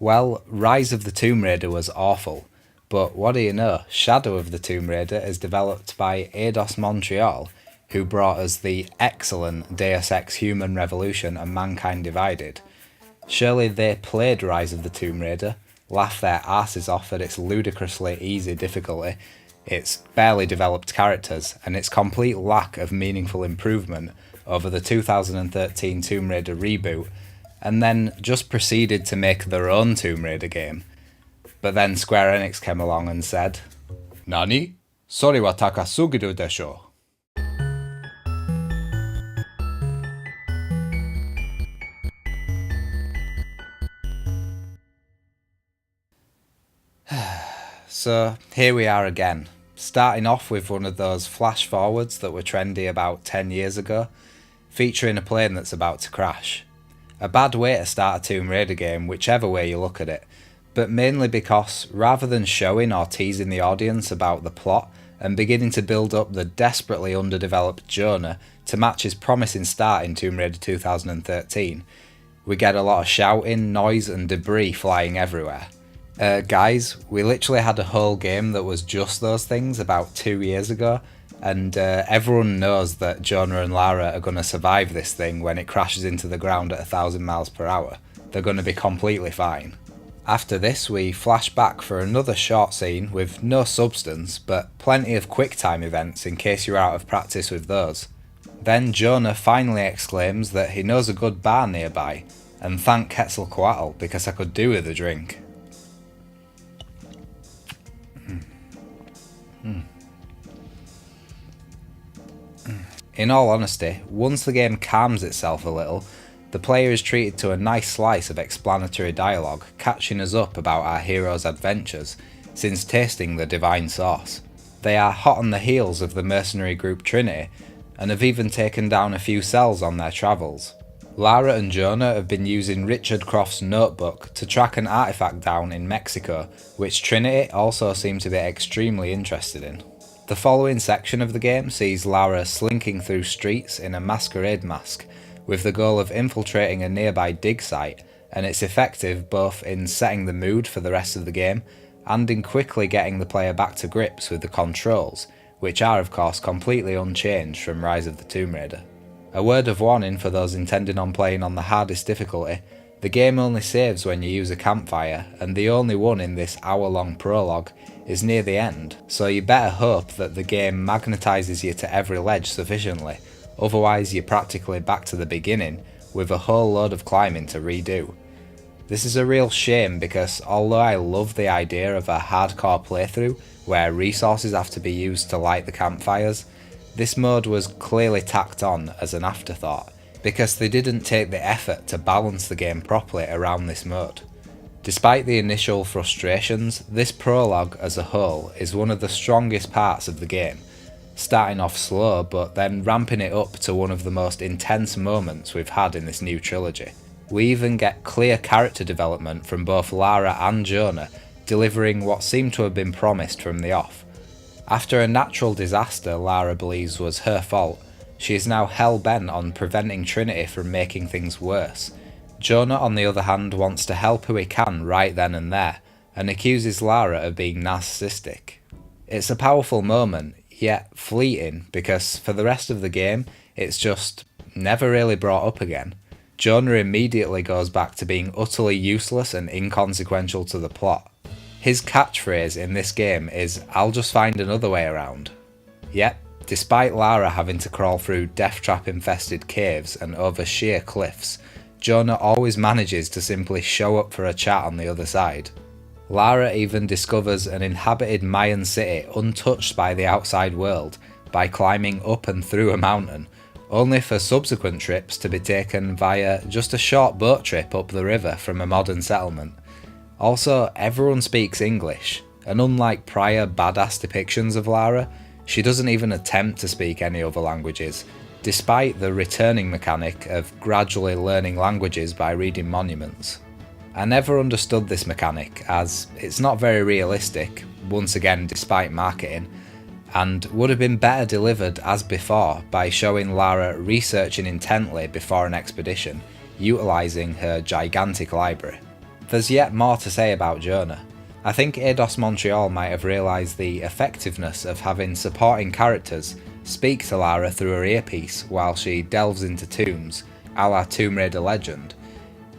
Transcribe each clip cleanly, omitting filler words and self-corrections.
Well, Rise of the Tomb Raider was awful, but what do you know, Shadow of the Tomb Raider is developed by Eidos Montreal, who brought us the excellent Deus Ex Human Revolution and Mankind Divided. Surely they played Rise of the Tomb Raider, laughed their asses off at its ludicrously easy difficulty, its barely developed characters, and its complete lack of meaningful improvement over the 2013 Tomb Raider reboot, and then just proceeded to make their own Tomb Raider game. But then Square Enix came along and said, "Nani? Sori wa takasugiru desho." So here we are again, starting off with one of those flash forwards that were trendy about 10 years ago, featuring a plane that's about to crash. A bad way to start a Tomb Raider game, whichever way you look at it, but mainly because rather than showing or teasing the audience about the plot and beginning to build up the desperately underdeveloped Jonah to match his promising start in Tomb Raider 2013, we get a lot of shouting, noise and debris flying everywhere. Guys, we literally had a whole game that was just those things about 2 years ago, and everyone knows that Jonah and Lara are going to survive this thing when it crashes into the ground at 1,000 miles per hour. They're going to be completely fine. After this, we flash back for another short scene with no substance, but plenty of QuickTime events in case you're out of practice with those. Then Jonah finally exclaims that he knows a good bar nearby, and thank Quetzalcoatl because I could do with a drink. In all honesty, once the game calms itself a little, the player is treated to a nice slice of explanatory dialogue, catching us up about our hero's adventures since tasting the divine sauce. They are hot on the heels of the mercenary group Trinity, and have even taken down a few cells on their travels. Lara and Jonah have been using Richard Croft's notebook to track an artifact down in Mexico, which Trinity also seem to be extremely interested in. The following section of the game sees Lara slinking through streets in a masquerade mask, with the goal of infiltrating a nearby dig site, and it's effective both in setting the mood for the rest of the game, and in quickly getting the player back to grips with the controls, which are of course completely unchanged from Rise of the Tomb Raider. A word of warning for those intending on playing on the hardest difficulty, the game only saves when you use a campfire, and the only one in this hour-long prologue is near the end, so you better hope that the game magnetises you to every ledge sufficiently, otherwise you're practically back to the beginning with a whole load of climbing to redo. This is a real shame because although I love the idea of a hardcore playthrough where resources have to be used to light the campfires, this mode was clearly tacked on as an afterthought, because they didn't take the effort to balance the game properly around this mode. Despite the initial frustrations, this prologue as a whole is one of the strongest parts of the game, starting off slow but then ramping it up to one of the most intense moments we've had in this new trilogy. We even get clear character development from both Lara and Jonah, delivering what seemed to have been promised from the off. After a natural disaster Lara believes was her fault, she is now hell-bent on preventing Trinity from making things worse. Jonah on the other hand wants to help who he can right then and there, and accuses Lara of being narcissistic. It's a powerful moment, yet fleeting, because for the rest of the game it's just never really brought up again. Jonah immediately goes back to being utterly useless and inconsequential to the plot. His catchphrase in this game is "I'll just find another way around." Yet, despite Lara having to crawl through death trap infested caves and over sheer cliffs, Jonah always manages to simply show up for a chat on the other side. Lara even discovers an inhabited Mayan city untouched by the outside world by climbing up and through a mountain, only for subsequent trips to be taken via just a short boat trip up the river from a modern settlement. Also, everyone speaks English, and unlike prior badass depictions of Lara, she doesn't even attempt to speak any other languages, despite the returning mechanic of gradually learning languages by reading monuments. I never understood this mechanic, as it's not very realistic, once again despite marketing, and would have been better delivered as before by showing Lara researching intently before an expedition, utilising her gigantic library. There's yet more to say about Jonah. I think Eidos Montreal might have realised the effectiveness of having supporting characters speak to Lara through her earpiece while she delves into tombs, a la Tomb Raider Legend.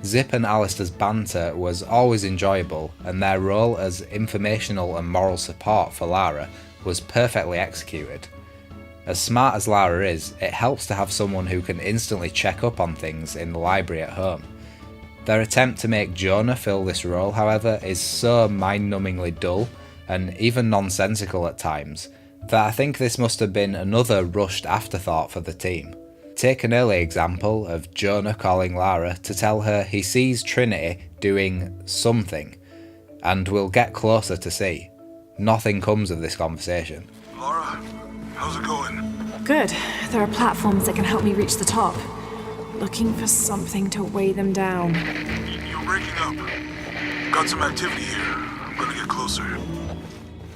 Zip and Alistair's banter was always enjoyable, and their role as informational and moral support for Lara was perfectly executed. As smart as Lara is, it helps to have someone who can instantly check up on things in the library at home. Their attempt to make Jonah fill this role, however, is so mind-numbingly dull and even nonsensical at times that I think this must have been another rushed afterthought for the team. Take an early example of Jonah calling Lara to tell her he sees Trinity doing something, and we'll get closer to see. Nothing comes of this conversation. Lara, how's it going? Good. There are platforms that can help me reach the top. Looking for something to weigh them down. You're breaking up. Got some activity here. I'm gonna get closer.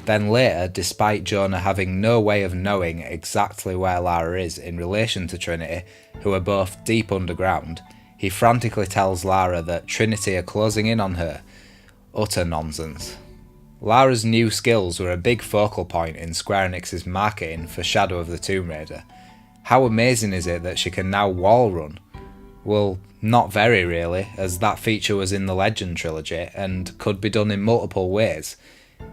Then later, despite Jonah having no way of knowing exactly where Lara is in relation to Trinity, who are both deep underground, he frantically tells Lara that Trinity are closing in on her. Utter nonsense. Lara's new skills were a big focal point in Square Enix's marketing for Shadow of the Tomb Raider. How amazing is it that she can now wall run? Well, not very really, as that feature was in the Legend trilogy and could be done in multiple ways.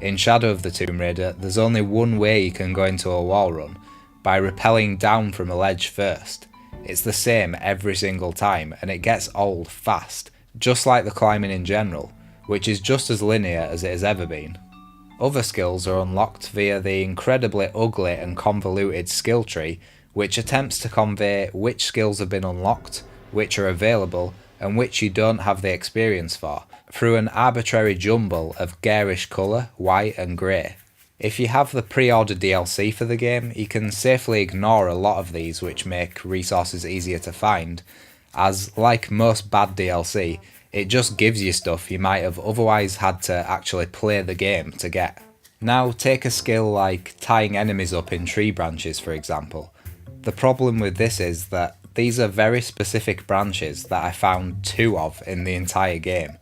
In Shadow of the Tomb Raider, there's only one way you can go into a wall run, by rappelling down from a ledge first. It's the same every single time, and it gets old fast, just like the climbing in general, which is just as linear as it has ever been. Other skills are unlocked via the incredibly ugly and convoluted skill tree, which attempts to convey which skills have been unlocked, which are available, and which you don't have the experience for, through an arbitrary jumble of garish colour, white and grey. If you have the pre-ordered DLC for the game, you can safely ignore a lot of these which make resources easier to find, as, like most bad DLC, it just gives you stuff you might have otherwise had to actually play the game to get. Now take a skill like tying enemies up in tree branches, for example. The problem with this is that these are very specific branches that I found 2 of in the entire game,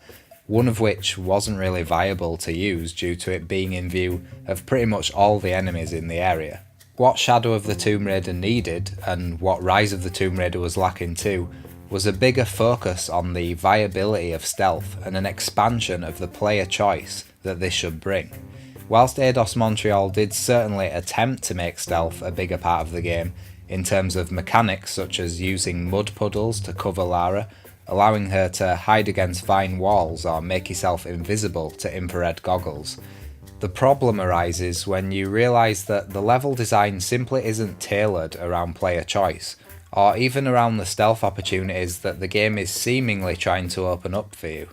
one of which wasn't really viable to use due to it being in view of pretty much all the enemies in the area. What Shadow of the Tomb Raider needed, and what Rise of the Tomb Raider was lacking too, was a bigger focus on the viability of stealth and an expansion of the player choice that this should bring. Whilst Eidos Montreal did certainly attempt to make stealth a bigger part of the game, in terms of mechanics such as using mud puddles to cover Lara, allowing her to hide against vine walls or make yourself invisible to infrared goggles. The problem arises when you realise that the level design simply isn't tailored around player choice, or even around the stealth opportunities that the game is seemingly trying to open up for you.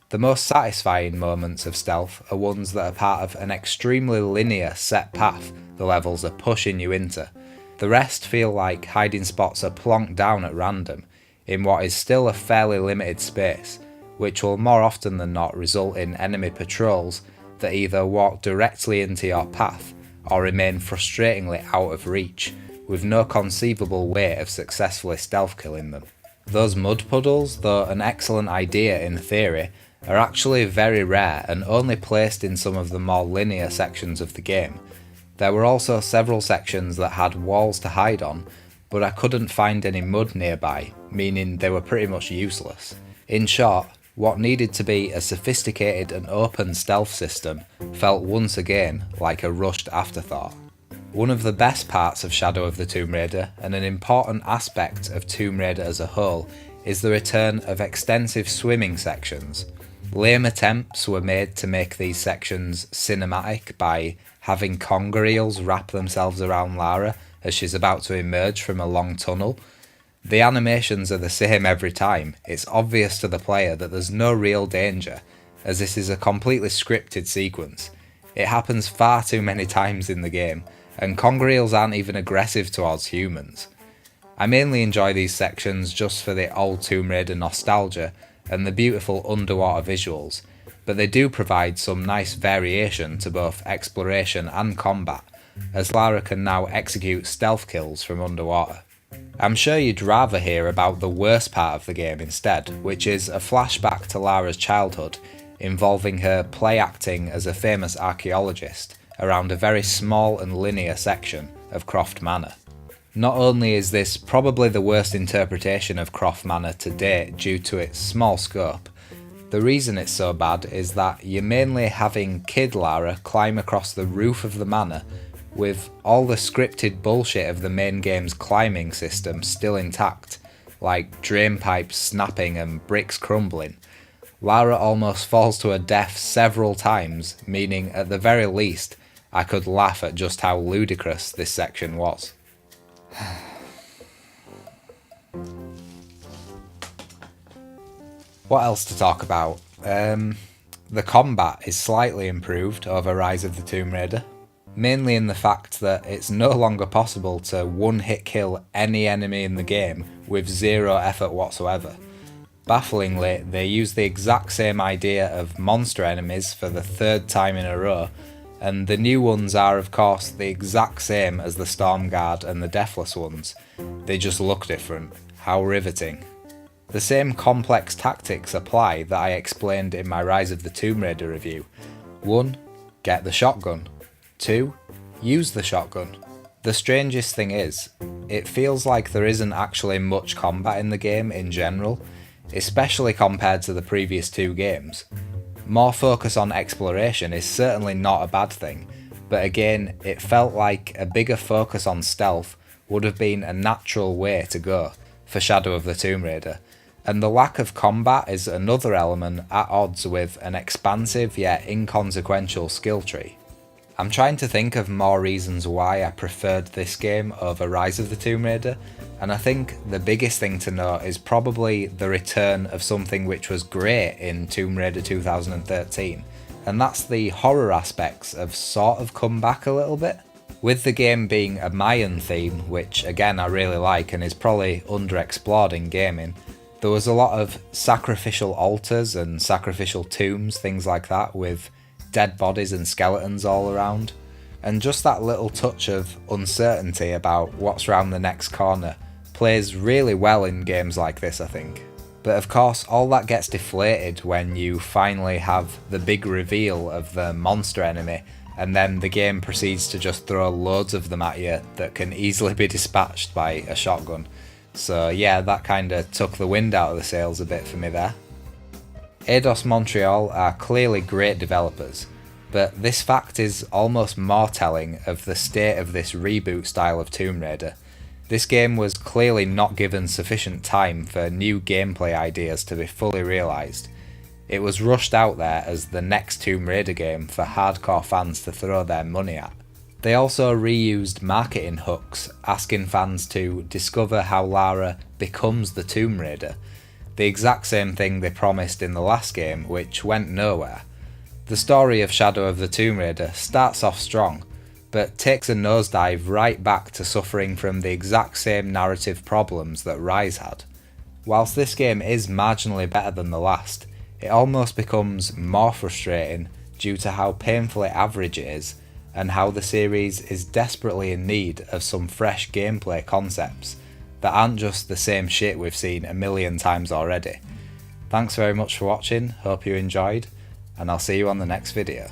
The most satisfying moments of stealth are ones that are part of an extremely linear set path the levels are pushing you into. The rest feel like hiding spots are plonked down at random, in what is still a fairly limited space, which will more often than not result in enemy patrols that either walk directly into your path or remain frustratingly out of reach, with no conceivable way of successfully stealth killing them. Those mud puddles, though an excellent idea in theory, are actually very rare and only placed in some of the more linear sections of the game. There were also several sections that had walls to hide on, but I couldn't find any mud nearby, meaning they were pretty much useless. In short, what needed to be a sophisticated and open stealth system felt once again like a rushed afterthought. One of the best parts of Shadow of the Tomb Raider, and an important aspect of Tomb Raider as a whole, is the return of extensive swimming sections. Lame attempts were made to make these sections cinematic by having conger eels wrap themselves around Lara as she's about to emerge from a long tunnel. The animations are the same every time. It's obvious to the player that there's no real danger, as this is a completely scripted sequence. It happens far too many times in the game, and conger eels aren't even aggressive towards humans. I mainly enjoy these sections just for the old Tomb Raider nostalgia and the beautiful underwater visuals, but they do provide some nice variation to both exploration and combat, as Lara can now execute stealth kills from underwater. I'm sure you'd rather hear about the worst part of the game instead, which is a flashback to Lara's childhood, involving her play acting as a famous archaeologist around a very small and linear section of Croft Manor. Not only is this probably the worst interpretation of Croft Manor to date due to its small scope, the reason it's so bad is that you're mainly having Kid Lara climb across the roof of the manor, with all the scripted bullshit of the main game's climbing system still intact, like drain pipes snapping and bricks crumbling. Lara almost falls to her death several times, meaning at the very least I could laugh at just how ludicrous this section was. What else to talk about? The combat is slightly improved over Rise of the Tomb Raider, mainly in the fact that it's no longer possible to one-hit kill any enemy in the game with zero effort whatsoever. Bafflingly, they use the exact same idea of monster enemies for the third time in a row, and the new ones are of course the exact same as the Storm Guard and the Deathless ones. They just look different. How riveting. The same complex tactics apply that I explained in my Rise of the Tomb Raider review. 1. Get the shotgun. 2. Use the shotgun. The strangest thing is, it feels like there isn't actually much combat in the game in general, especially compared to the previous two games. More focus on exploration is certainly not a bad thing, but again, it felt like a bigger focus on stealth would have been a natural way to go for Shadow of the Tomb Raider, and the lack of combat is another element at odds with an expansive yet inconsequential skill tree. I'm trying to think of more reasons why I preferred this game over Rise of the Tomb Raider, and I think the biggest thing to note is probably the return of something which was great in Tomb Raider 2013, and that's the horror aspects have sort of come back a little bit. With the game being a Mayan theme, which again I really like and is probably underexplored in gaming, there was a lot of sacrificial altars and sacrificial tombs, things like that, with dead bodies and skeletons all around, and just that little touch of uncertainty about what's round the next corner plays really well in games like this, I think. But of course, all that gets deflated when you finally have the big reveal of the monster enemy, and then the game proceeds to just throw loads of them at you that can easily be dispatched by a shotgun. So yeah, that kinda took the wind out of the sails a bit for me there. Eidos Montreal are clearly great developers, but this fact is almost more telling of the state of this reboot style of Tomb Raider. This game was clearly not given sufficient time for new gameplay ideas to be fully realised. It was rushed out there as the next Tomb Raider game for hardcore fans to throw their money at. They also reused marketing hooks, asking fans to discover how Lara becomes the Tomb Raider, the exact same thing they promised in the last game, which went nowhere. The story of Shadow of the Tomb Raider starts off strong, but takes a nosedive right back to suffering from the exact same narrative problems that Rise had. Whilst this game is marginally better than the last, it almost becomes more frustrating due to how painfully average it is, and how the series is desperately in need of some fresh gameplay concepts that aren't just the same shit we've seen a million times already. Thanks very much for watching, hope you enjoyed, and I'll see you on the next video.